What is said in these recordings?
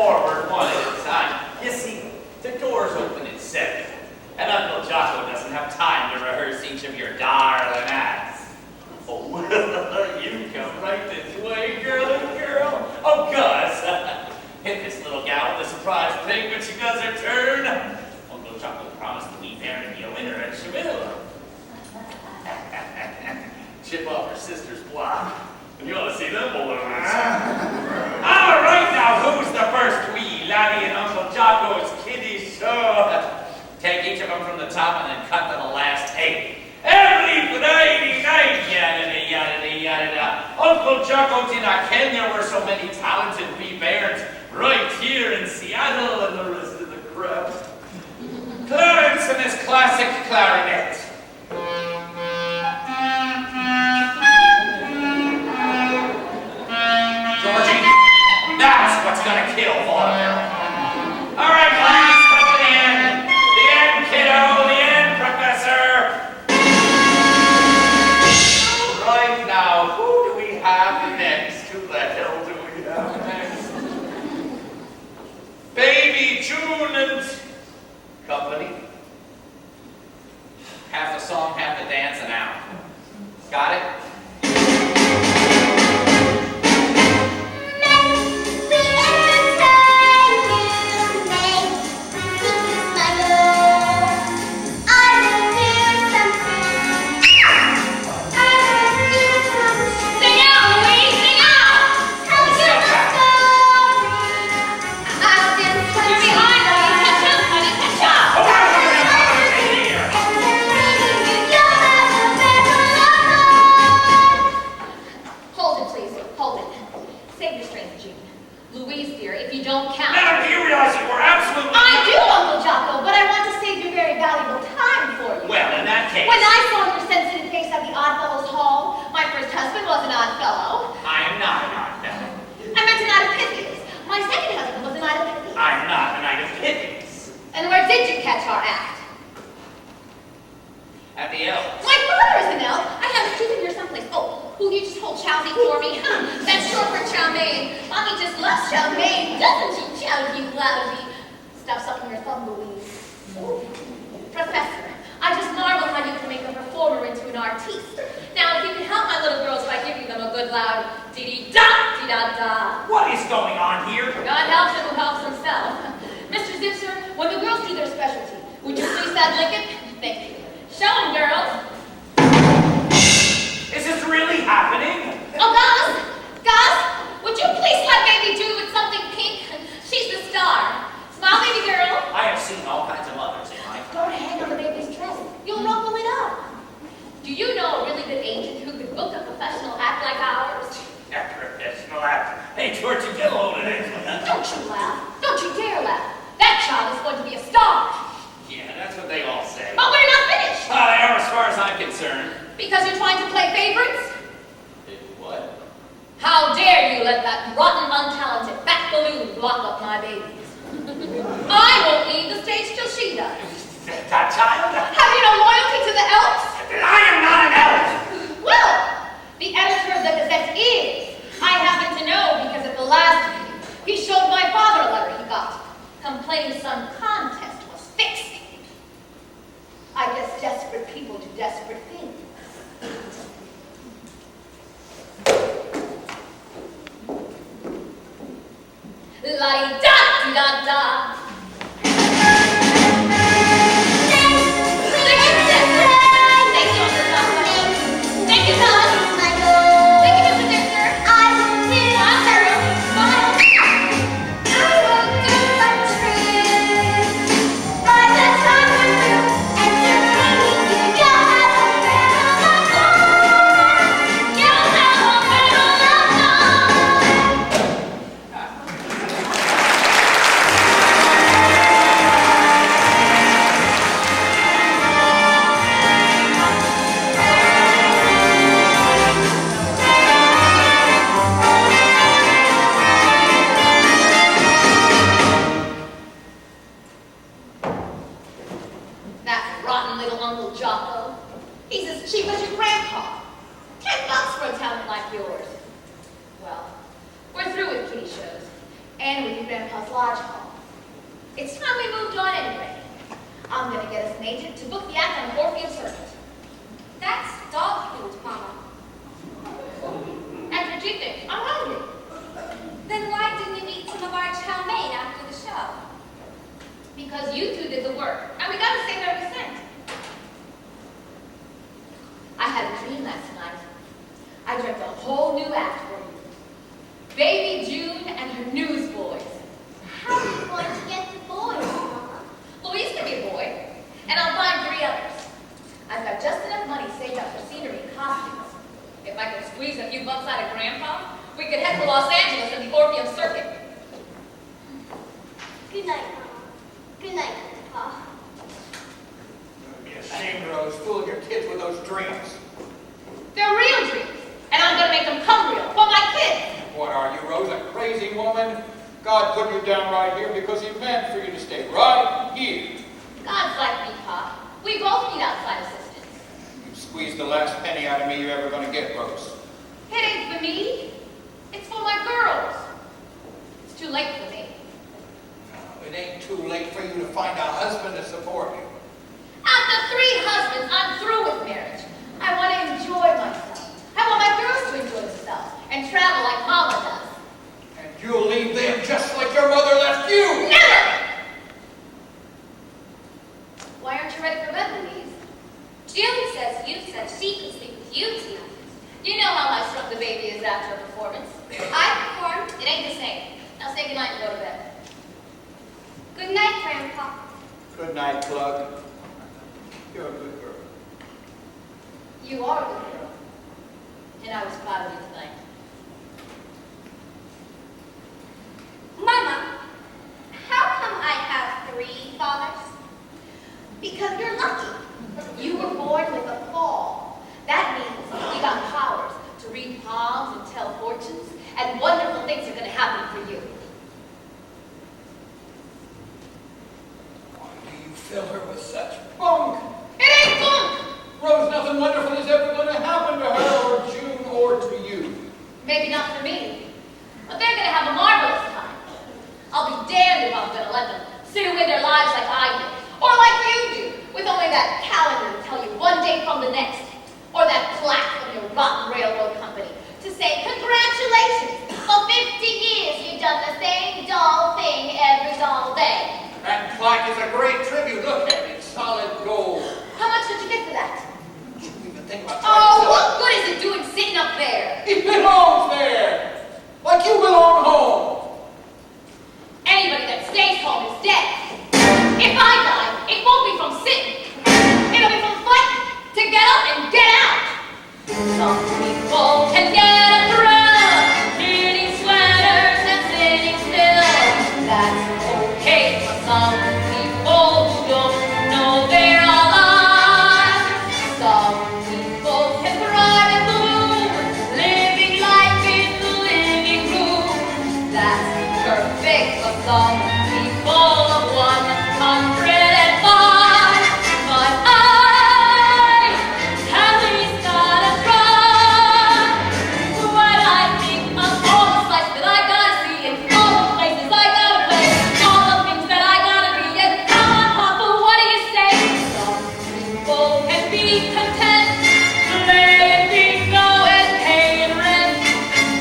forward one at a time. You see, the doors open at 7, and Uncle Jocko doesn't have time to rehearse each of your darling acts. Oh, well, you come right this way, girl. Oh, Gus, hit this little gal with a surprise thing when she does her turn. Uncle Jocko promised to leave Aaron to be a winner, and she will. Chip off her sister's block. And you want to see them balloons? All right, now, who's the first wee laddie in Uncle Jocko's kiddie show? Take each of them from the top and then cut to the last 8. Every Friday night, yada-da-yada-da-yada-da. Uncle Jocko did not ken there were so many talented wee bairns right here in Seattle and the rest of the crowd. Clarence and his classic clarinet. Georgie, that's what's gonna kill vaudeville. All right, class, come to the end. The end, kiddo, the end, professor. All right, now, who do we have next? Who the hell do we have next? Baby June and company. Half the song, half the dance, and out. Got it? Grandpa's lodge hall. It's time we moved on anyway. I'm going to get us an agent to book the act on the Orpheum Circuit. That's dog food, Mama. And what do you think? I'm hungry. Then why didn't you eat some of our chow mein after the show? Because you two did the work, and we got to save every cent. I had a dream last night. I dreamt a whole new act for you. Baby June and her newsboys. How are you going to get the boys, Mama? Louise can be a boy, and I'll find 3 others. I've got just enough money saved up for scenery and costumes. If I could squeeze a few bucks out of Grandpa, we could head for Los Angeles and the Orpheum Circuit. Good night, Mama. Good night, Grandpa. Don't be ashamed, Rose, fooling your kids with those dreams. They're real dreams, and I'm going to make them come real for my kids. What are you, Rose, a crazy woman? God put you down right here because he meant for you to stay right here. God's like me, Pop. We both need outside assistance. You've squeezed the last penny out of me you're ever going to get, Rose. It ain't for me. It's for my girls. It's too late for me. No, it ain't too late for you to find a husband to support you. After 3 husbands, I'm through with marriage. I want to enjoy myself. I want my girls to enjoy themselves and travel like Mama does. And you'll leave them just like your mother left you. Never! Why aren't you ready for bed, Louise? June says you said she could sleep with you tonight. You know how much struck the baby is after a performance. I performed. It ain't the same. Now say goodnight and go to bed. Good night, Grandpa. Good night, Plug. You're a good girl. You are a good girl. And I was proud of you tonight. Mama, how come I have 3 fathers? Because you're lucky. You were born with a paw. That means you got powers to read palms and tell fortunes, and wonderful things are going to happen for you. Why do you fill her with such bunk? It ain't bunk! Rose, nothing wonderful is ever going to happen to her or June or to you. Maybe not for me, but they're going to have a marvelous time. I'll be damned if I'm going to let them sit away their lives like I did, or like you do, with only that calendar to tell you one day from the next, or that plaque from your rotten railroad company to say, congratulations, for 50 years you've done the same dull thing every dull day. That plaque is a great tribute. Look at it, solid gold. How much did you get for that? Don't you even think about Oh, what good is it doing sitting up there? It belongs there, like you belong home. Anybody that stays home is dead. If I die, it won't be from sitting. It'll be from fighting to get up and get out. Some people can get a thrill, knitting sweaters and sitting still. That's okay for some people who don't know they're alive. Some people can thrive and bloom, living life in the living room. That's perfect for some people of 105. But I at least gotta try. When I think of all the sights that I gotta see, and all the places I gotta play, all the things that I gotta be, and come on, Papa, what do you say? Some people can be content, playing bingo and paying rent.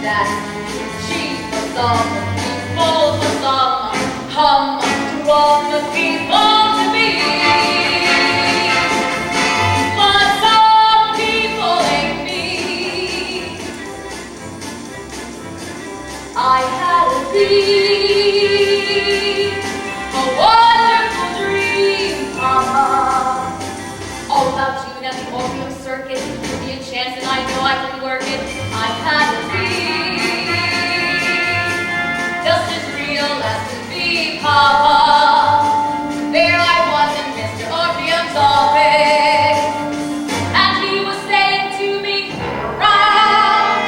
That's too cheap for some people, for some humdrum people to be. But some people ain't me. I had a dream, a wonderful dream, Mama. All about you and the Orpheum Circuit. Give me a chance and I know I can work it. I had a dream, just as real as could be, Papa. There I was in Mr. Orpheum's office, and he was saying to me, "Hurrah!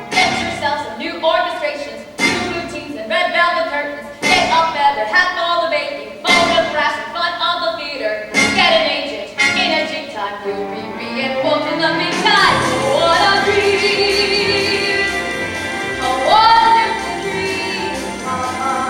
Get yourself some new orchestrations, new routines, and red velvet curtains. Get a feather hat for all the baking, photographs in front of the theater. Get an agent in a jig time. We'll be reinforced in the meantime. What a dream! A wonderful dream, Mama."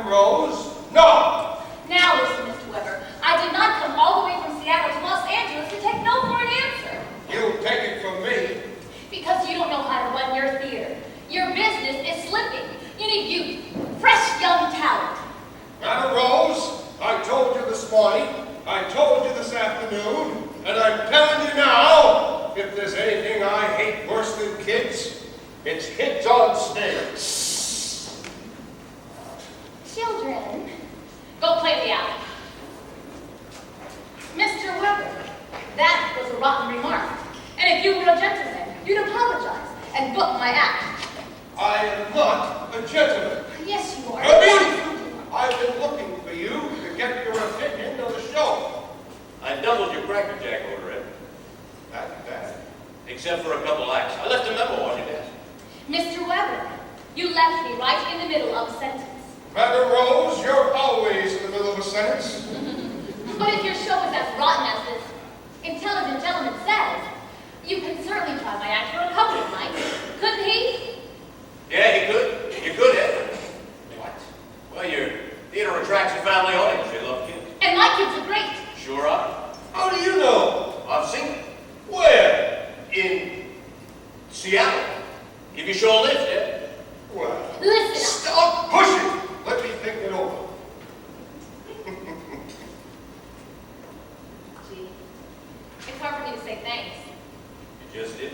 Rose. No! Now listen, Mr. Weber. I did not come all the way from Seattle to Los Angeles to take no for an answer. You take it from me. Because you don't know how to run your theater. Your business is slipping. You need youth, fresh young talent. Madam Rose, I told you this morning, I told you this afternoon, and I'm telling you now, if there's anything I hate worse than kids, it's kids on stage. Children, go play the alley. Mr. Weber, that was a rotten remark. And if you were a gentleman, you'd apologize and book my act. I am not a gentleman. Yes, you are. I've been looking for you to get your opinion of the show. I doubled your Cracker Jack order, Ed. That. Except for a couple acts. I left a memo on your desk. Mr. Weber, you left me right in the middle of a sentence. Madam Rose, you're always in the middle of a sentence. But if your show is as rotten as this intelligent gentleman says, you can certainly try my act for a couple of nights. Couldn't he? Yeah, he could. You could, Ed. What? Well, your theater attracts a family audience. They love kids. And my kids are great. Sure are. How do you know? I've seen it. Where? In Seattle. Give you show a lift, Ed. Well, Listen. stop pushing. Let me think it over. Gee, it's hard for me to say thanks. You just did.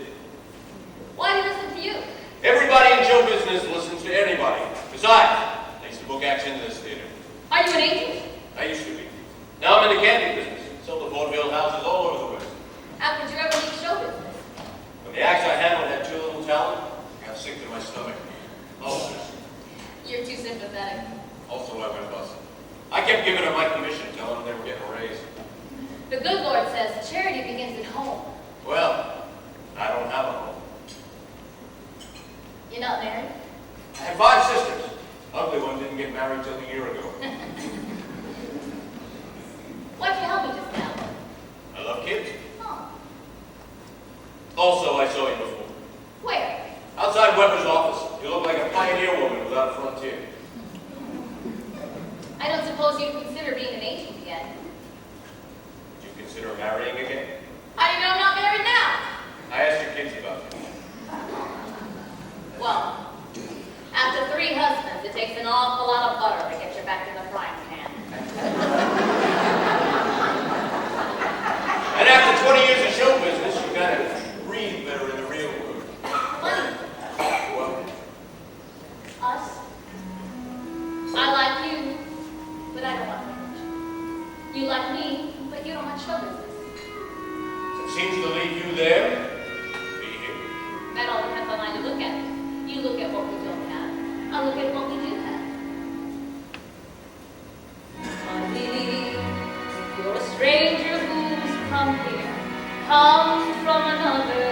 Why do you listen to you? Everybody in show business listens to anybody. Besides, they used to book acts into this theater. Are you an agent? I used to be. Now I'm in the candy business. Sold the vaudeville houses all over the West. How could you ever leave show business? When the acts I handled had too little talent, I got sick to my stomach. Ulcers. You're too sympathetic. Also, I went bust. I kept giving them my commission, telling them they were getting a raise. The good Lord says charity begins at home. Well, I don't have a home. You're not married? I had 5 sisters. Ugly one didn't get married till a year ago. Why'd you help me just now? I love kids. Oh. Also, I saw you before. Where? Outside Weber's office. You look like a pioneer woman without a frontier. I don't suppose you'd consider being an agent again. Would you consider marrying again? How do you know I'm not married now? I asked your kids about you. Well, after 3 husbands, it takes an awful lot of butter to get you back in the frying pan. And after 20 years of show business, you gotta breathe better in the real world. Money. Well, Us. I like you, but I don't want marriage. You like me, but you don't want show business. it seems to leave you there, me here. That all depends on how you look at it. You look at what we don't have. I look at what we do have. I believe you're a stranger who's come here, come from another